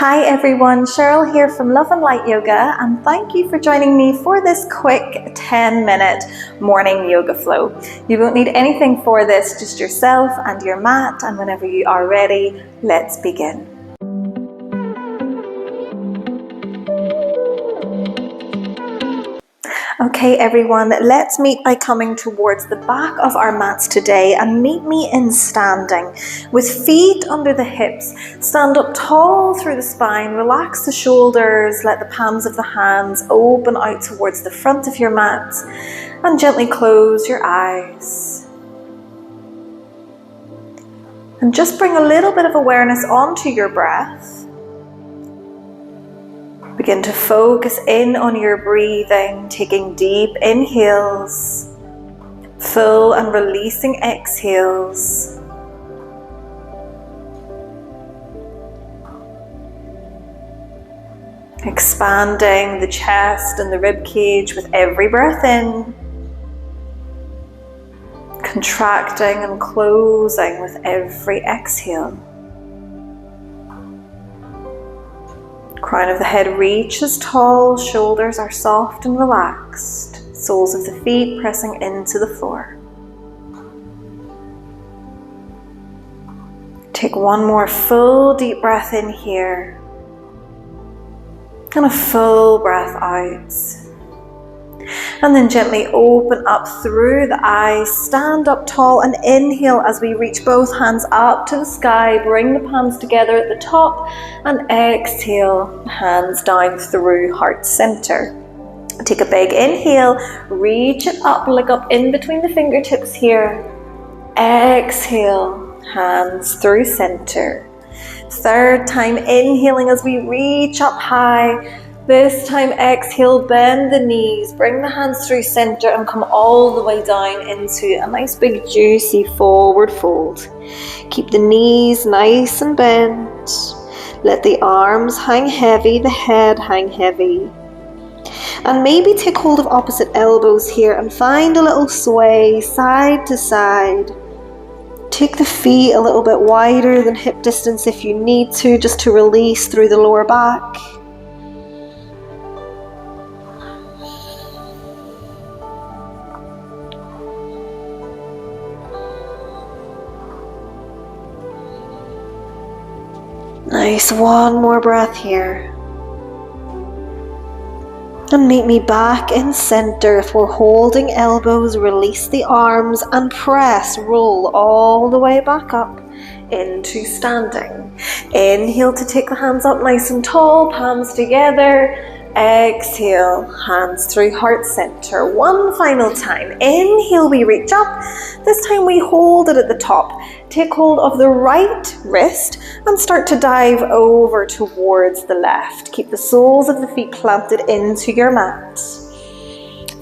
Hi everyone, Cheryl here from Love and Light Yoga, and thank you for joining me for this quick 10-minute morning yoga flow. You won't need anything for this, just yourself and your mat, and whenever you are ready, let's begin. Okay everyone, let's meet by coming towards the back of our mats today and meet me in standing. With feet under the hips, stand up tall through the spine, relax the shoulders, let the palms of the hands open out towards the front of your mat and gently close your eyes. And just bring a little bit of awareness onto your breath. Begin to focus in on your breathing, taking deep inhales, full and releasing exhales. Expanding the chest and the rib cage with every breath in. Contracting and closing with every exhale. Crown of the head reaches tall, shoulders are soft and relaxed, soles of the feet pressing into the floor. Take one more full deep breath in here, and a full breath out. And then gently open up through the eyes, stand up tall and inhale as we reach both hands up to the sky, bring the palms together at the top and exhale, hands down through heart center. Take a big inhale, reach it up, look up in between the fingertips here. Exhale, hands through center. Third time inhaling as we reach up high. This time exhale, bend the knees, bring the hands through center and come all the way down into a nice big juicy forward fold. Keep the knees nice and bent. Let the arms hang heavy, the head hang heavy. And maybe take hold of opposite elbows here and find a little sway side to side. Take the feet a little bit wider than hip distance if you need to, just to release through the lower back. Nice, one more breath here. And meet me back in center. If we're holding elbows, release the arms and press, roll all the way back up into standing. Inhale to take the hands up nice and tall, palms together. Exhale, hands through heart center. One final time. Inhale, we reach up. This time we hold it at the top. Take hold of the right wrist and start to dive over towards the left. Keep the soles of the feet planted into your mat.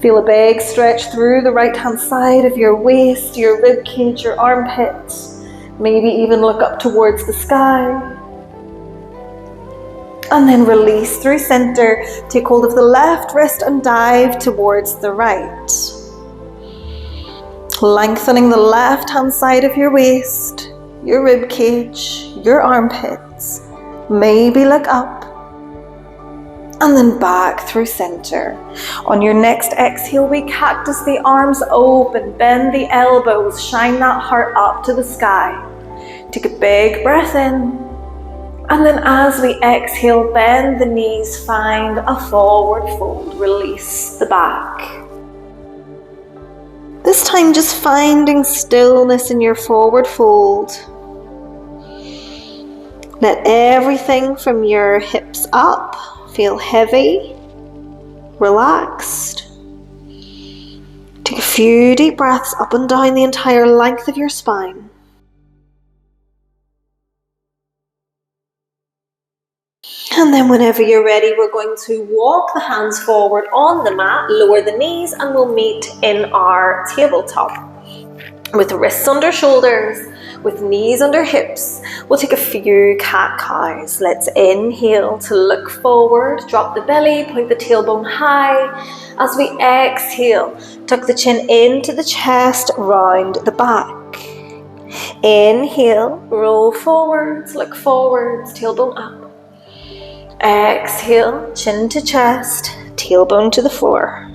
Feel a big stretch through the right hand side of your waist, your rib cage, your armpit. Maybe even look up towards the sky. And then release through center. Take hold of the left wrist and dive towards the right. Lengthening the left hand side of your waist, your rib cage, your armpits. Maybe look up. And then back through center. On your next exhale, we cactus the arms open, bend the elbows, shine that heart up to the sky. Take a big breath in. And then as we exhale, bend the knees, find a forward fold, release the back. This time just finding stillness in your forward fold. Let everything from your hips up feel heavy, relaxed. Take a few deep breaths up and down the entire length of your spine. And then whenever you're ready, we're going to walk the hands forward on the mat, lower the knees, and we'll meet in our tabletop. With wrists under shoulders, with knees under hips, we'll take a few cat-cows. Let's inhale to look forward, drop the belly, point the tailbone high. As we exhale, tuck the chin into the chest, round the back. Inhale, roll forwards, look forwards, tailbone up. Exhale, chin to chest, tailbone to the floor.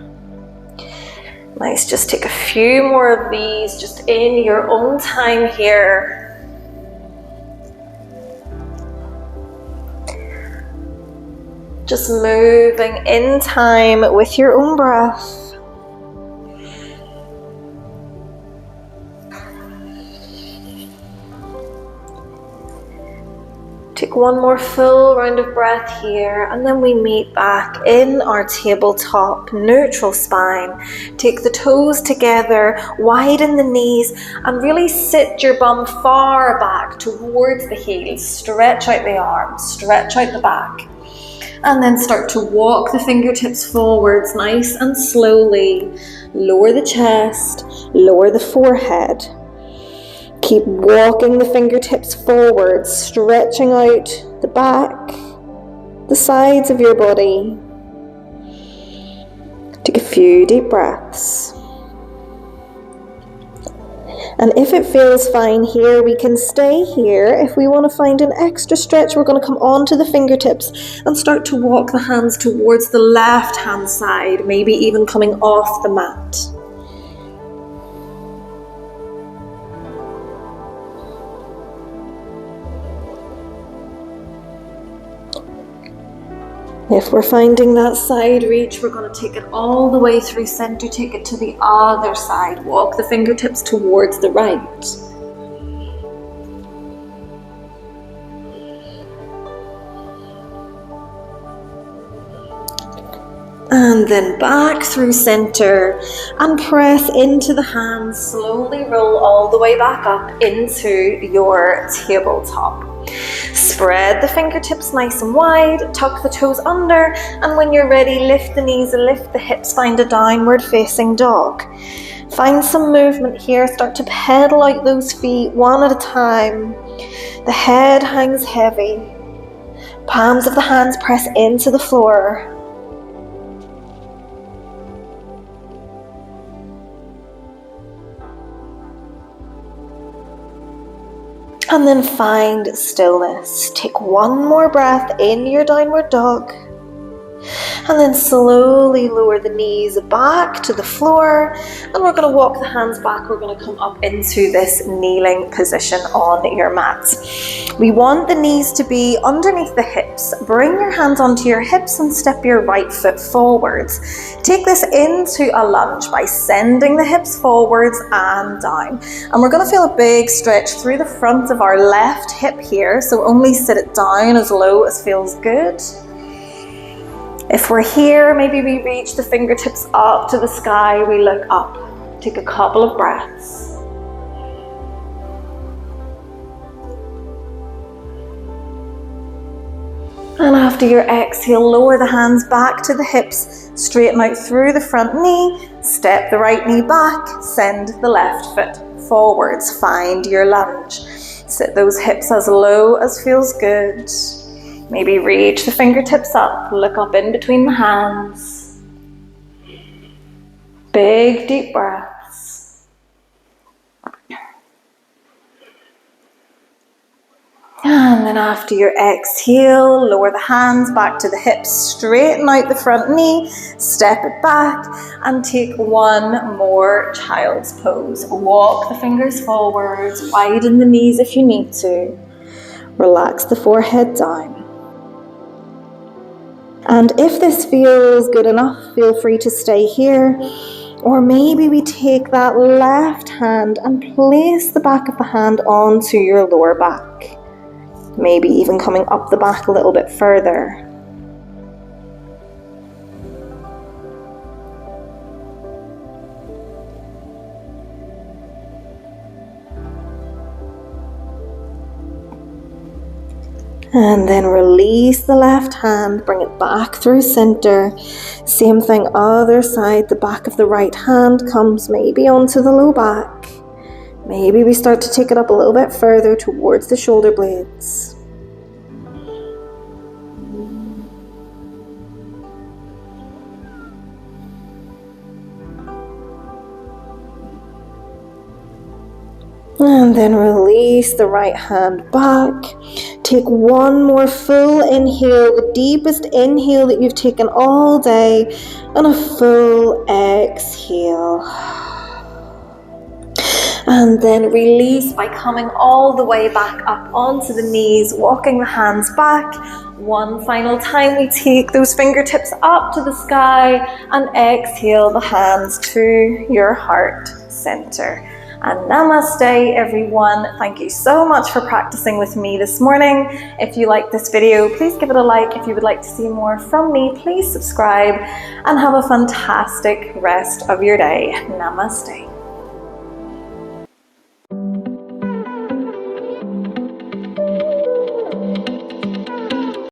Nice, just take a few more of these just in your own time here. Just moving in time with your own breath. Take one more full round of breath here, and then we meet back in our tabletop neutral spine. Take the toes together, widen the knees, and really sit your bum far back towards the heels. Stretch out the arms, stretch out the back. And then start to walk the fingertips forwards nice and slowly. Lower the chest, lower the forehead. Keep walking the fingertips forward, stretching out the back, the sides of your body. Take a few deep breaths. And if it feels fine here, we can stay here. If we want to find an extra stretch, we're going to come onto the fingertips and start to walk the hands towards the left hand side, maybe even coming off the mat. If we're finding that side reach, we're going to take it all the way through center, take it to the other side. Walk the fingertips towards the right. And then back through center and press into the hands. Slowly roll all the way back up into your tabletop. Spread the fingertips nice and wide, tuck the toes under, and when you're ready, lift the knees, lift the hips, find a downward facing dog. Find some movement here, start to pedal out those feet one at a time. The head hangs heavy. Palms of the hands press into the floor. And then find stillness. Take one more breath in your downward dog. And then slowly lower the knees back to the floor. And we're going to walk the hands back. We're going to come up into this kneeling position on your mat. We want the knees to be underneath the hips. Bring your hands onto your hips and step your right foot forwards. Take this into a lunge by sending the hips forwards and down. And we're going to feel a big stretch through the front of our left hip here. So only sit it down as low as feels good. If we're here, maybe we reach the fingertips up to the sky, we look up. Take a couple of breaths. And after your exhale, lower the hands back to the hips, straighten out through the front knee, step the right knee back, send the left foot forwards, find your lunge. Sit those hips as low as feels good. Maybe reach the fingertips up, look up in between the hands. Big deep breaths. And then after your exhale, lower the hands back to the hips, straighten out the front knee, step it back, and take one more child's pose. Walk the fingers forwards, widen the knees if you need to. Relax the forehead down. And if this feels good enough, feel free to stay here. Or maybe we take that left hand and place the back of the hand onto your lower back. Maybe even coming up the back a little bit further. And then release the left hand, bring it back through center. Same thing, other side, the back of the right hand comes maybe onto the low back. Maybe we start to take it up a little bit further towards the shoulder blades. And then release the right hand back. Take one more full inhale, the deepest inhale that you've taken all day, and a full exhale. And then release by coming all the way back up onto the knees, walking the hands back. One final time, we take those fingertips up to the sky and exhale the hands to your heart center. And namaste, everyone. Thank you so much for practicing with me this morning. If you like this video, please give it a like. If you would like to see more from me, please subscribe, and have a fantastic rest of your day. Namaste.